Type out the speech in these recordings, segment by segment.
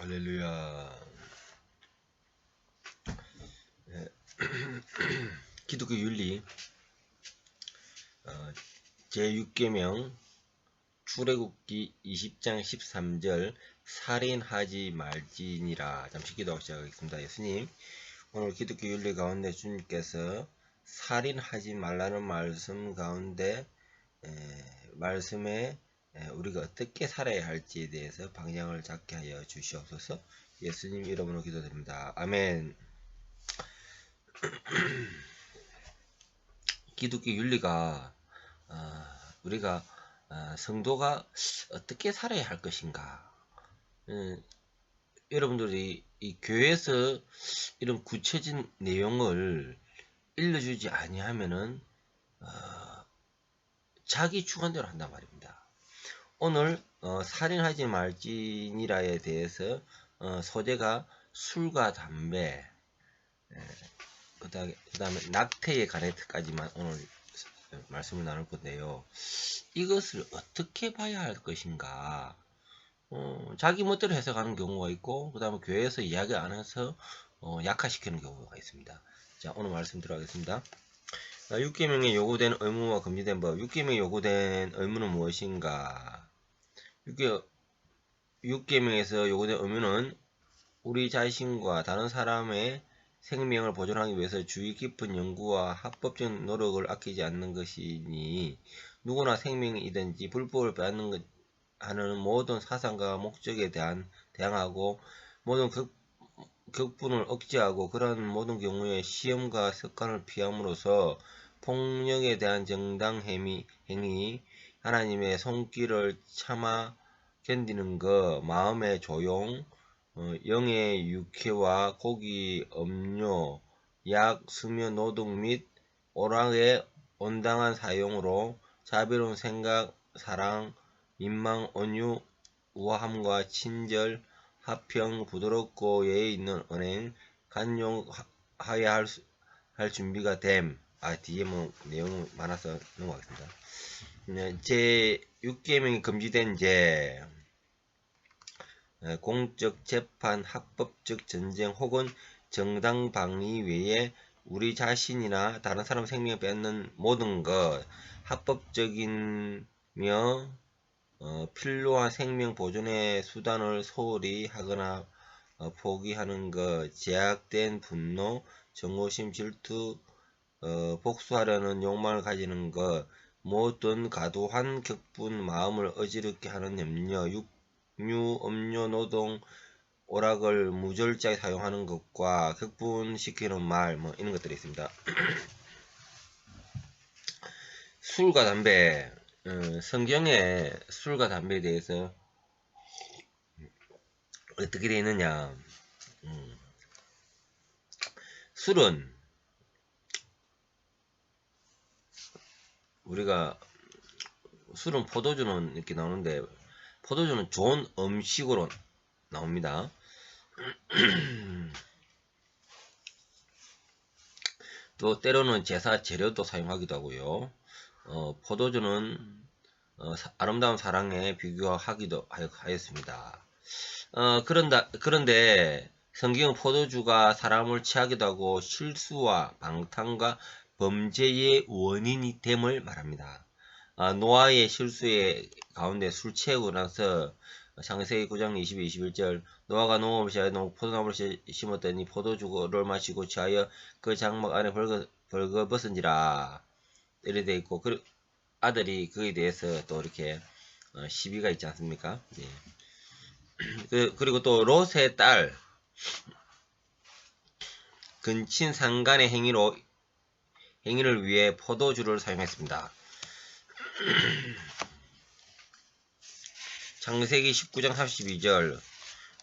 할렐루야. 네. 기독교 윤리 제6계명 출애굽기 20장 13절 살인하지 말지니라. 잠시 기도하고 시작하겠습니다. 예수님, 오늘 기독교 윤리 가운데 주님께서 살인하지 말라는 말씀 가운데 말씀에 우리가 어떻게 살아야 할지에 대해서 방향을 잡게 하여 주시옵소서. 예수님 이름으로 기도드립니다. 아멘. 기독교 윤리가 우리가 성도가 어떻게 살아야 할 것인가. 여러분들이 이 교회에서 이런 구체적인 내용을 일러주지 아니하면은 자기 주관대로 한단 말입니다. 오늘 살인하지 말지니라에 대해서 소재가 술과 담배, 그 다음에 낙태에 관해서까지만 오늘 말씀을 나눌 건데요. 이것을 어떻게 봐야 할 것인가. 자기 멋대로 해석하는 경우가 있고, 그 다음에 교회에서 이야기 안 해서 약화시키는 경우가 있습니다. 자, 오늘 말씀 들어가겠습니다. 6계명에 요구된 의무와 금지된 법. 6계명에 요구된 의무는 무엇인가? 6계명에서 요구된 의무는 우리 자신과 다른 사람의 생명을 보존하기 위해서 주의 깊은 연구와 합법적 노력을 아끼지 않는 것이니 누구나 생명이든지 불법을 빼앗는 하는 모든 사상과 목적에 대항하고 모든 격분을 억제하고 그러한 모든 경우에 시험과 습관을 피함으로써 폭력에 대한 정당 행위, 하나님의 손길을 참아 견디는 것, 마음의 조용, 영의 육회와 고기, 음료, 약, 수면, 노동 및 오락의 온당한 사용으로 자비로운 생각, 사랑, 민망, 온유, 우아함과 친절, 화평, 부드럽고 예의 있는 언행, 간용하여 할 준비가 됨. 뒤에 뭐 내용이 많아서 넘어가겠습니다. 제 6계명이 금지된 제 공적 재판, 합법적 전쟁 혹은 정당 방위 외에 우리 자신이나 다른 사람 생명을 뺏는 모든 것, 합법적이며 필요한 생명 보존의 수단을 소홀히 하거나 포기하는 것, 제약된 분노, 정오심, 질투, 복수하려는 욕망을 가지는 것, 모든 과도한 격분, 마음을 어지럽게 하는 염려, 육류, 음료, 노동, 오락을 무절제하게 사용하는 것과 격분시키는 말, 이런 것들이 있습니다. 술과 담배, 성경에 술과 담배에 대해서 어떻게 되어 있느냐. 술은 술은 포도주는 이렇게 나오는데 포도주는 좋은 음식으로 나옵니다. 또 때로는 제사 재료도 사용하기도 하고요. 포도주는 아름다운 사랑에 비교하기도 하였습니다. 그런데 성경은 포도주가 사람을 취하기도 하고 실수와 방탕과 범죄의 원인이 됨을 말합니다. 노아의 실수의 가운데 술 취하고 나서 창세기 9장 20, 21절 노아가 농업을 시작하여 포도나무를 심었더니 포도주를 마시고 취하여 그 장막 안에 벌거벗은지라 이렇게 되어 있고 아들이 그에 대해서 또 이렇게 시비가 있지 않습니까? 예. 그리고 또 롯의 딸 근친 상간의 행위를 위해 포도주를 사용했습니다. 창세기 19장 32절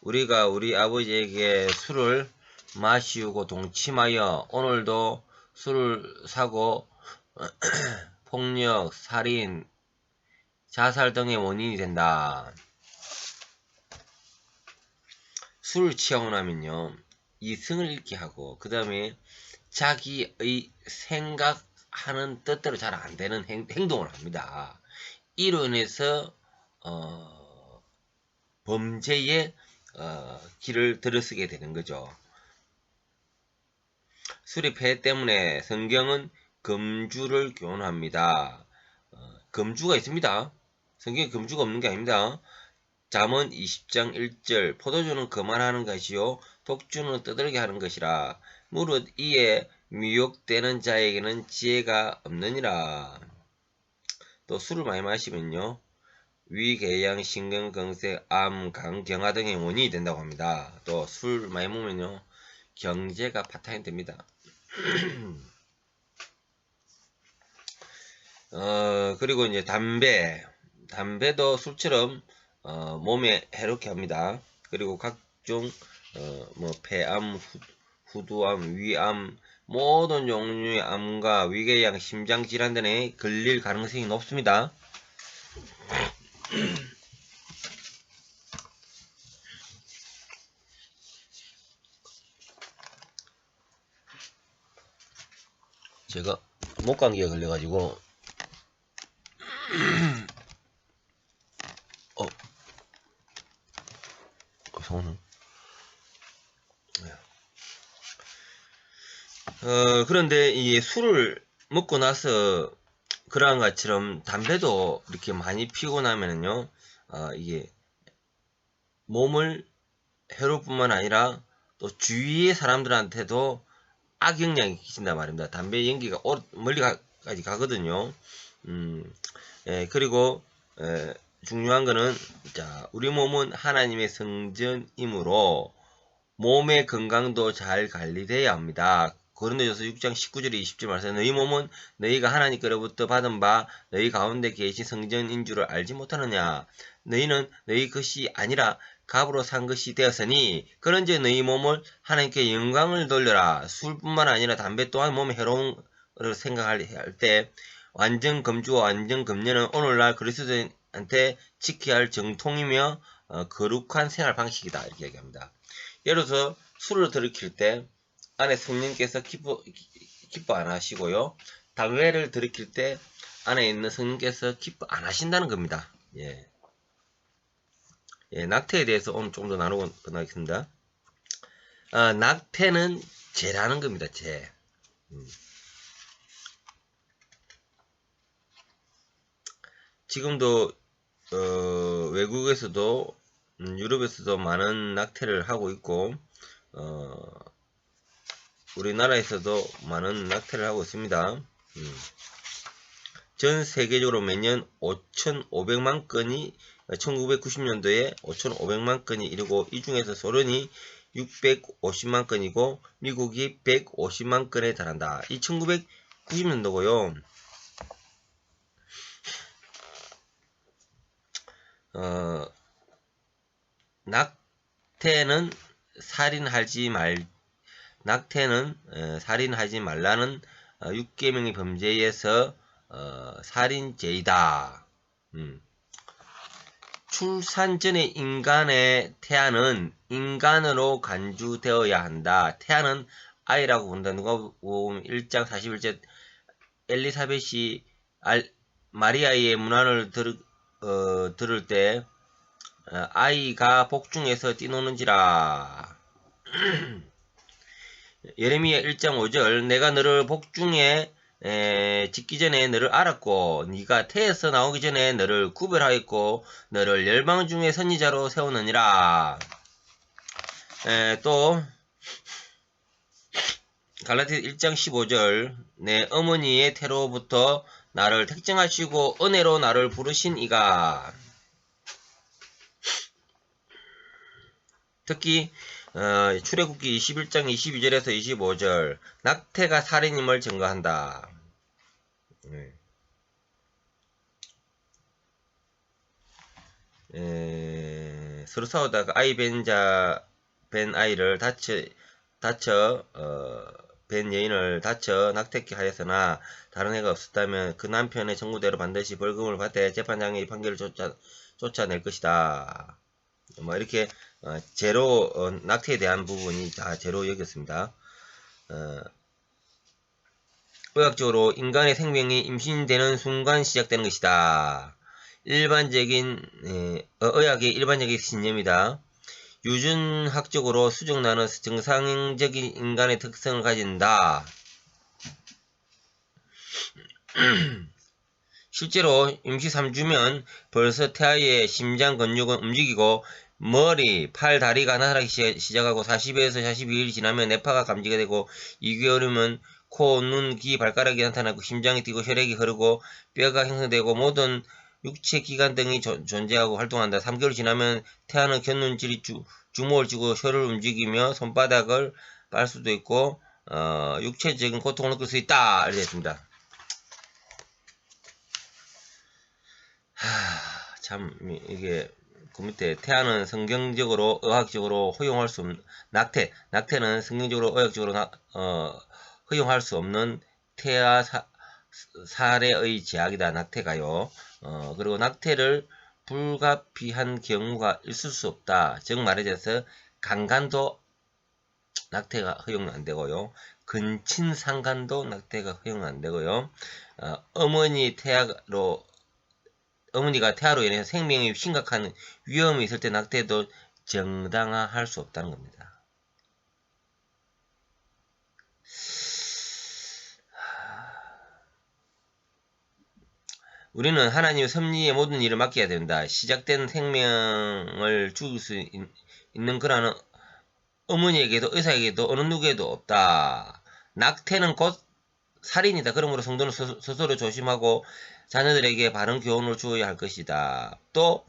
우리가 우리 아버지에게 술을 마시우고 동침하여 오늘도 술을 사고 폭력, 살인, 자살 등의 원인이 된다. 술을 취하고 나면요 이성을 잃게 하고 그 다음에 자기의 생각하는 뜻대로 잘 안되는 행동을 합니다. 이로 인해서 범죄의 길을 들어서게 되는 거죠. 술의 폐해 때문에 성경은 금주를 교훈합니다. 금주가 있습니다. 성경에 금주가 없는 게 아닙니다. 잠언 20장 1절 포도주는 그만하는 것이요 독주는 떠들게 하는 것이라. 무릇 이에 미혹되는 자에게는 지혜가 없느니라. 또 술을 많이 마시면요 위궤양, 심근경색, 암, 간, 경화 등의 원인이 된다고 합니다. 또 술 많이 먹으면요 경제가 파탄이 됩니다. 그리고 이제 담배도 술처럼 몸에 해롭게 합니다. 그리고 각종 뭐 폐암, 후두암, 위암, 모든 종류의 암과 위궤양, 심장 질환 등에 걸릴 가능성이 높습니다. 제가 목감기에 걸려가지고 손은 그런데 이 술을 먹고 나서 그러한 것처럼 담배도 이렇게 많이 피우고 나면은요 이게 몸을 해로울 뿐만 아니라 또 주위의 사람들한테도 악영향이 끼친단 말입니다. 담배 연기가 멀리까지 가거든요. 그리고 중요한 거는 자 우리 몸은 하나님의 성전이므로 몸의 건강도 잘 관리돼야 합니다. 고린도전서 6장 19절에 20절 말씀 너희 몸은 너희가 하나님께로부터 받은 바 너희 가운데 계신 성전인 줄을 알지 못하느냐. 너희는 너희 것이 아니라 값으로 산 것이 되었으니 그런즉 너희 몸을 하나님께 영광을 돌려라. 술뿐만 아니라 담배 또한 몸에 해로운 걸 생각할 때 완전 금주와 완전 금연은 오늘날 그리스도인한테 지켜야 할 정통이며 거룩한 생활 방식이다 이렇게 얘기합니다. 예를 들어서 술을 들이킬 때 안에 성령께서 기뻐 안 하시고요. 담배를 들이킬 때 안에 있는 성령께서 기뻐 안 하신다는 겁니다. 낙태에 대해서 오늘 좀 더 나누고 끝나겠습니다. 낙태는 죄라는 겁니다. 죄. 지금도 외국에서도 유럽에서도 많은 낙태를 하고 있고 우리나라에서도 많은 낙태를 하고 있습니다. 전 세계적으로 매년 5,500만 건이 1990년도에 5,500만 건이 이르고 이 중에서 소련이 650만 건이고 미국이 150만 건에 달한다. 이 1990년도고요. 낙태는 살인하지 말라는 6계명의 범죄에서 살인죄이다. 출산 전에 인간의 태아는 인간으로 간주되어야 한다. 태아는 아이라고 본다. 누가복음 1장 41절 엘리사벳이 마리아의 문안을 들을 때 아이가 복중에서 뛰노는지라. 예레미야 1장 5절 내가 너를 복중에 짓기 전에 너를 알았고 네가 태에서 나오기 전에 너를 구별하였고 너를 열방 중에 선지자로 세우느니라. 또 갈라디아 1장 15절 내 어머니의 태로부터 나를 택정하시고 은혜로 나를 부르신 이가. 특히 출애굽기 21장 22절에서 25절 낙태가 살인임을 증거한다. 서로 싸우다가 아이 벤 아이를 벤 여인을 다쳐 낙태케 하였으나 다른 해가 없었다면 그 남편의 청구대로 반드시 벌금을 받되 재판장의 판결을 쫓아낼 것이다. 뭐 이렇게 죄로 낙태에 대한 부분이 다 죄로 여겼습니다. 의학적으로 인간의 생명이 임신되는 순간 시작되는 것이다. 일반적인 의학의 일반적인 신념이다. 유전학적으로 수정란은 정상적인 인간의 특성을 가진다. 실제로 임시 3주면 벌써 태아의 심장 근육은 움직이고 머리, 팔, 다리가 나타나기 시작하고 40에서 42일이 지나면 뇌파가 감지가 되고 2개월이면 코, 눈, 귀, 발가락이 나타나고 심장이 뛰고 혈액이 흐르고 뼈가 형성되고 모든 육체 기관 등이 존재하고 활동한다. 3개월 지나면 태아는 곁눈질이 주먹을 쥐고 혀를 움직이며 손바닥을 빨 수도 있고 육체적인 고통을 느낄 수 있다. 알려졌습니다. 참 이게 그 밑에 태아는 성경적으로 의학적으로 허용할 수 없는 낙태는 성경적으로 의학적으로 허용할 수 없는 태아 사례의 제약이다. 낙태가요. 그리고 낙태를 불가피한 경우가 있을 수 없다. 즉 말해져서 강간도 낙태가 허용 안 되고요. 근친상간도 낙태가 허용 안 되고요. 어머니가 태아로 인해 생명이 심각한 위험이 있을 때 낙태도 정당화할 수 없다는 겁니다. 우리는 하나님의 섭리의 모든 일을 맡겨야 된다. 시작된 생명을 죽일 수 있는 그런 어머니에게도 의사에게도 어느 누구에도 없다. 낙태는 곧 살인이다. 그러므로 성도는 스스로 조심하고 자녀들에게 바른 교훈을 주어야 할 것이다. 또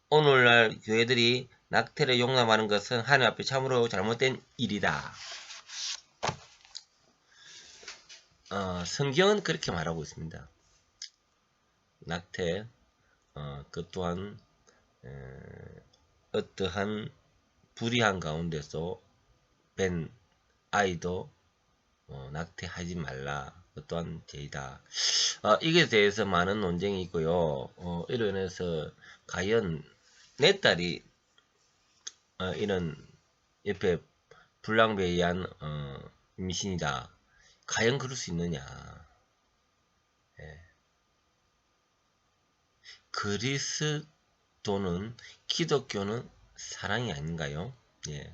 오늘날 교회들이 낙태를 용납하는 것은 하나님 앞에 참으로 잘못된 일이다. 성경은 그렇게 말하고 있습니다. 낙태, 그 또한 어떠한 불의한 가운데서 뺀 아이도 낙태하지 말라. 그 또한 죄이다. 이게 대해서 많은 논쟁이 있고요. 이로 인해서 과연 내 딸이 이런 옆에 불량배에 의한 임신이다. 과연 그럴 수 있느냐. 예. 그리스도는 기독교는 사랑이 아닌가요? 예.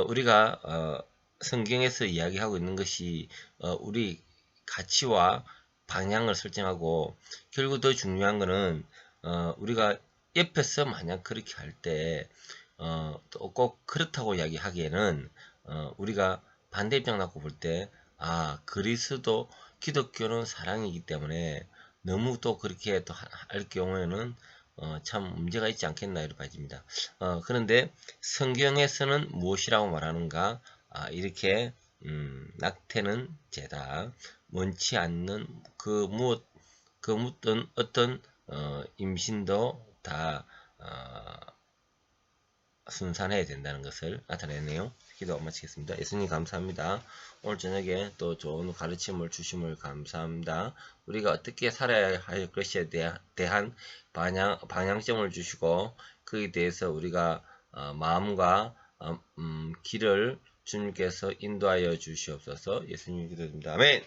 우리가 성경에서 이야기하고 있는 것이 우리 가치와 방향을 설정하고 결국 더 중요한 것은 우리가 옆에서 만약 그렇게 할 때 또 꼭 그렇다고 이야기하기에는 우리가 반대 입장 갖고 볼 때 그리스도 기독교는 사랑이기 때문에 너무 또 그렇게 또 할 경우에는 참 문제가 있지 않겠나 이렇게 봐집니다. 그런데 성경에서는 무엇이라고 말하는가? 이렇게 낙태는 죄다. 원치 않는 그 어떤 임신도 다 순산해야 된다는 것을 나타내네요. 기도 마치겠습니다. 예수님 감사합니다. 오늘 저녁에 또 좋은 가르침을 주심을 감사합니다. 우리가 어떻게 살아야 할 것에 대한 방향점을 주시고 그에 대해서 우리가 마음과 길을 주님께서 인도하여 주시옵소서. 예수님 기도드립니다. 아멘.